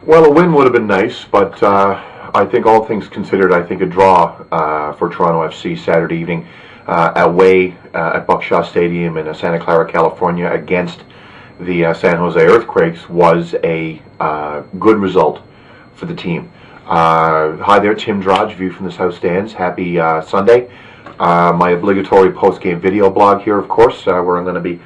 Well, a win would have been nice, but I think all things considered, I think a draw for Toronto FC Saturday evening away at Buckshaw Stadium in Santa Clara, California against the San Jose Earthquakes was a good result for the team. Hi there, Tim Drudge, view from the South Stands. Happy Sunday. My obligatory post-game video blog here, of course, where I'm going to be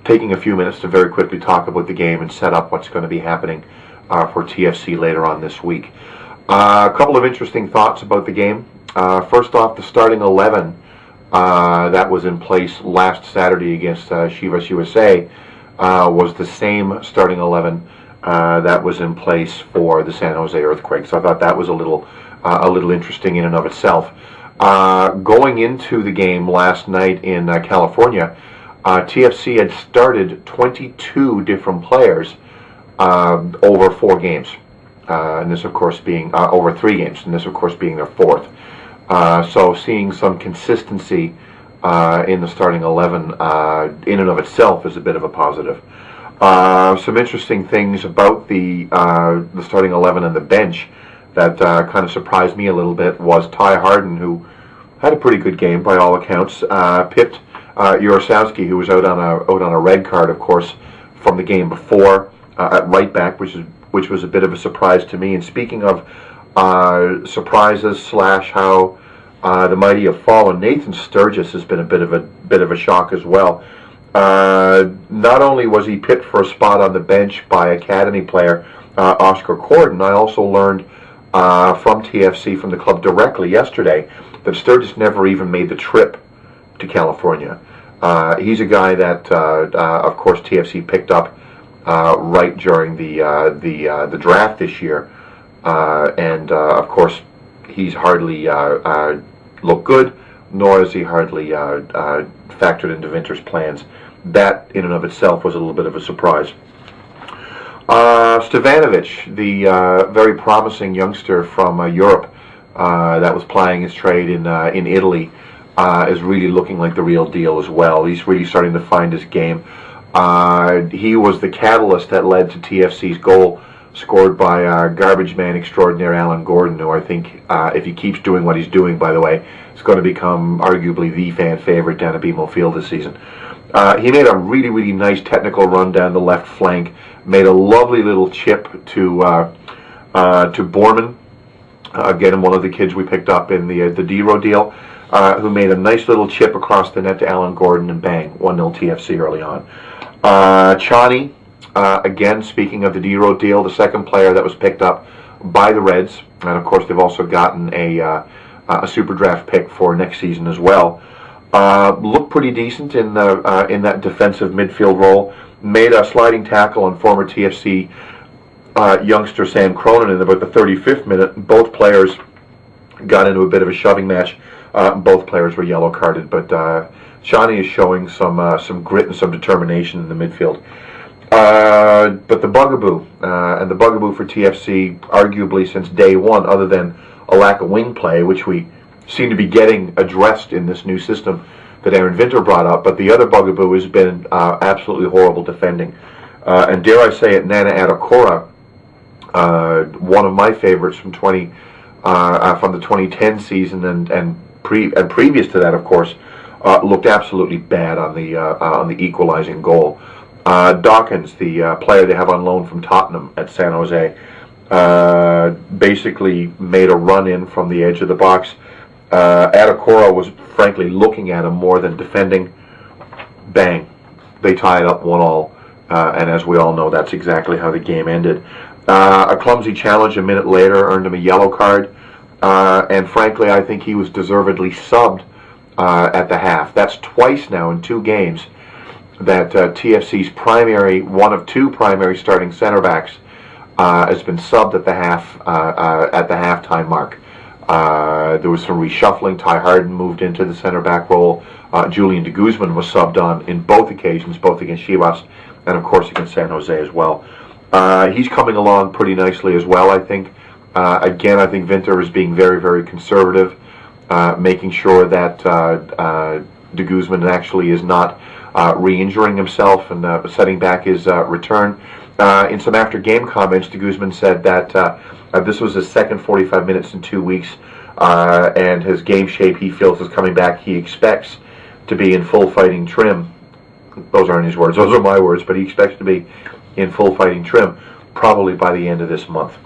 taking a few minutes to very quickly talk about the game and set up what's going to be happening for TFC later on this week. A couple of interesting thoughts about the game. First off, the starting 11 that was in place last Saturday against Chivas USA was the same starting 11 that was in place for the San Jose Earthquakes. So I thought that was a little interesting in and of itself. Going into the game last night in California, TFC had started 22 different players over 4 games, and this of course being over 3 games, and this of course being their 4th. So seeing some consistency in the starting 11 in and of itself is a bit of a positive. Some interesting things about the starting 11 and the bench that kind of surprised me a little bit was Ty Harden, who had a pretty good game by all accounts, pipped Urosowski, who was out on a red card, of course, from the game before at right back, which was a bit of a surprise to me. And speaking of surprises / how the mighty have fallen, Nathan Sturgis has been a bit of a shock as well. Not only was he picked for a spot on the bench by academy player Oscar Corden, I also learned from TFC, from the club directly yesterday, that Sturgis never even made the trip to California. He's a guy that, of course, TFC picked up right during the draft this year, and of course, he's hardly looked good, nor has he hardly factored into Winter's plans. That, in and of itself, was a little bit of a surprise. Stevanovic, the very promising youngster from Europe that was plying his trade in Italy, is really looking like the real deal as well. He's really starting to find his game. He was the catalyst that led to TFC's goal, scored by garbage man extraordinaire Alan Gordon, who I think, if he keeps doing what he's doing, by the way, is going to become arguably the fan favorite down at BMO Field this season. He made a really, really nice technical run down the left flank, made a lovely little chip to Borman, again, one of the kids we picked up in the Dero deal, who made a nice little chip across the net to Alan Gordon, and bang, 1-0 TFC early on. Chani, again, speaking of the Dero deal, the second player that was picked up by the Reds, and of course they've also gotten a super draft pick for next season as well. Looked pretty decent in that defensive midfield role. Made a sliding tackle on former TFC youngster Sam Cronin in about the 35th minute. Both players got into a bit of a shoving match. Both players were yellow carded, but Shani is showing some grit and some determination in the midfield. But the bugaboo, and the bugaboo for TFC, arguably since day one, other than a lack of wing play, which we seem to be getting addressed in this new system that Aaron Winter brought up, but the other bugaboo has been absolutely horrible defending. And dare I say it, Nana Adokora, one of my favorites from the 2010 season, and previous to that, of course, looked absolutely bad on the equalizing goal. Dawkins, the player they have on loan from Tottenham at San Jose, basically made a run in from the edge of the box. Adokora was frankly looking at him more than defending. Bang, they tied up 1-1, and as we all know, that's exactly how the game ended. A clumsy challenge a minute later earned him a yellow card, and frankly, I think he was deservedly subbed at the half. That's twice now in 2 games that TFC's one of 2 primary starting center backs has been subbed at the halftime mark. There was some reshuffling. Ty Harden moved into the center back role. Julian de Guzman was subbed on in both occasions, both against Chivas and of course against San Jose as well. He's coming along pretty nicely as well, I think. Again, I think Winter is being very, very conservative, making sure that de Guzman actually is not re-injuring himself and setting back his return. in some after-game comments, de Guzman said that this was his second 45 minutes in 2 weeks, and his game shape, he feels, is coming back. He expects to be in full fighting trim. Those aren't his words, those are my words, but he expects to be in full fighting trim probably by the end of this month.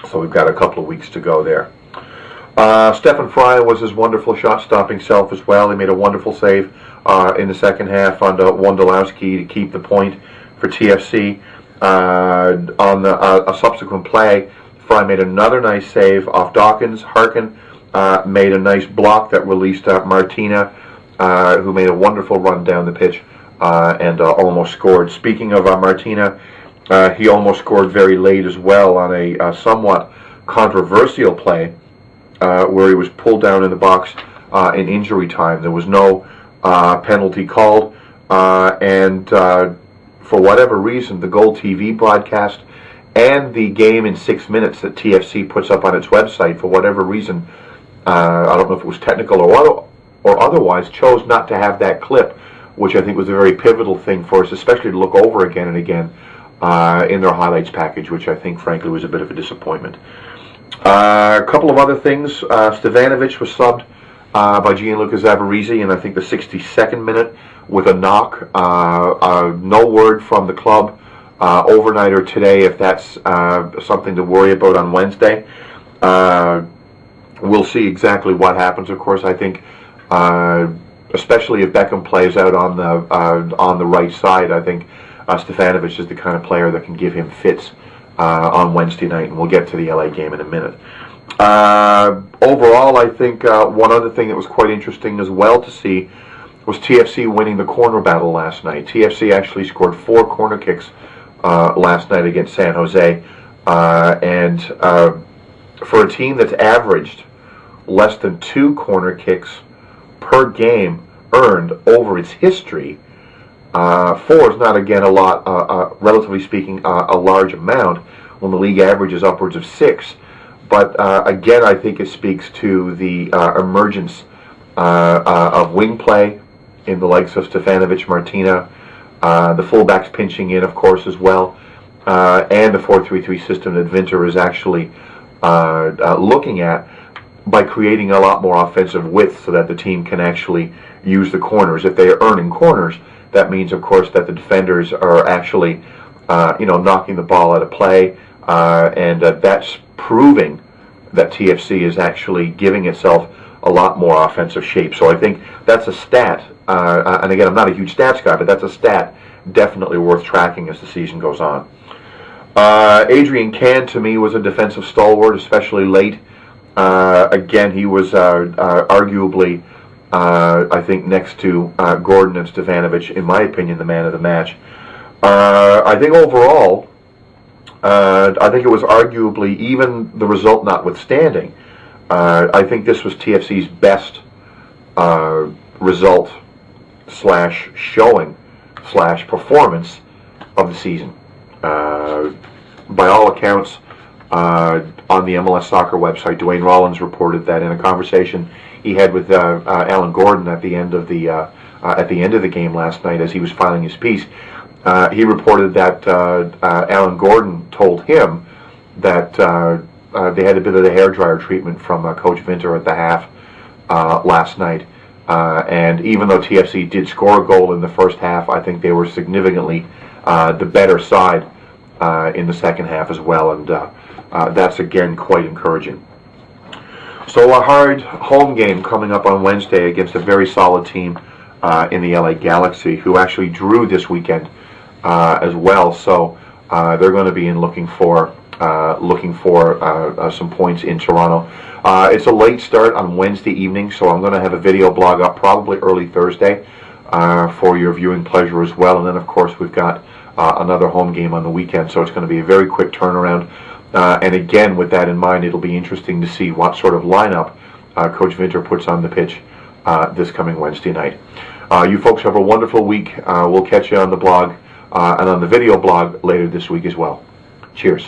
So we've got a couple of weeks to go there. Stefan Frei was his wonderful shot-stopping self as well. He made a wonderful save in the second half on Wondolowski to keep the point for TFC. On a subsequent play, Frei made another nice save off Dawkins. Harkin made a nice block that released Martina, who made a wonderful run down the pitch and almost scored. Speaking of Martina, he almost scored very late as well on a somewhat controversial play where he was pulled down in the box in injury time. There was no penalty called, and for whatever reason, the Goal TV broadcast and the game in 6 minutes that TFC puts up on its website, for whatever reason, I don't know if it was technical or otherwise, chose not to have that clip, which I think was a very pivotal thing for us, especially to look over again and again in their highlights package, which I think, frankly, was a bit of a disappointment. A couple of other things. Stevanovic was subbed by Gianluca Zavarese in, I think, the 62nd minute with a knock. No word from the club overnight or today if that's something to worry about on Wednesday. We'll see exactly what happens. Of course, I think, especially if Beckham plays out on the right side, I think Stefanovic is the kind of player that can give him fits on Wednesday night, and we'll get to the LA game in a minute. Overall, I think one other thing that was quite interesting as well to see was TFC winning the corner battle last night. TFC actually scored 4 corner kicks last night against San Jose, and for a team that's averaged less than 2 corner kicks per game earned over its history, 4 is not, again, a lot, relatively speaking, a large amount when the league average is upwards of 6. But again, I think it speaks to the emergence of wing play in the likes of Stefanovic, Martina, the fullbacks pinching in, of course, as well, and the 4-3-3 system that Winter is actually looking at by creating a lot more offensive width so that the team can actually use the corners. If they are earning corners, that means, of course, that the defenders are actually, knocking the ball out of play, and that's proving that TFC is actually giving itself a lot more offensive shape. So I think that's a stat, and again, I'm not a huge stats guy, but that's a stat definitely worth tracking as the season goes on. Adrian Can, to me, was a defensive stalwart, especially late. Again, he was arguably, I think, next to Gordon and Stefanovic, in my opinion, the man of the match. I think overall, I think it was arguably, even the result notwithstanding, I think this was TFC's best result / showing / performance of the season. By all accounts, on the MLS Soccer website, Dwayne Rollins reported that in a conversation he had with Alan Gordon at the end of the game last night, as he was filing his piece, he reported that Alan Gordon told him that they had a bit of the hairdryer treatment from Coach Winter at the half last night. And even though TFC did score a goal in the first half, I think they were significantly the better side in the second half as well, and that's again quite encouraging. So a hard home game coming up on Wednesday against a very solid team in the LA Galaxy, who actually drew this weekend as well. So they're going to be looking for some points in Toronto. It's a late start on Wednesday evening, so I'm going to have a video blog up probably early Thursday for your viewing pleasure as well. And then, of course, we've got another home game on the weekend, so it's going to be a very quick turnaround. And again, with that in mind, it'll be interesting to see what sort of lineup Coach Winter puts on the pitch this coming Wednesday night. You folks have a wonderful week. We'll catch you on the blog and on the video blog later this week as well. Cheers.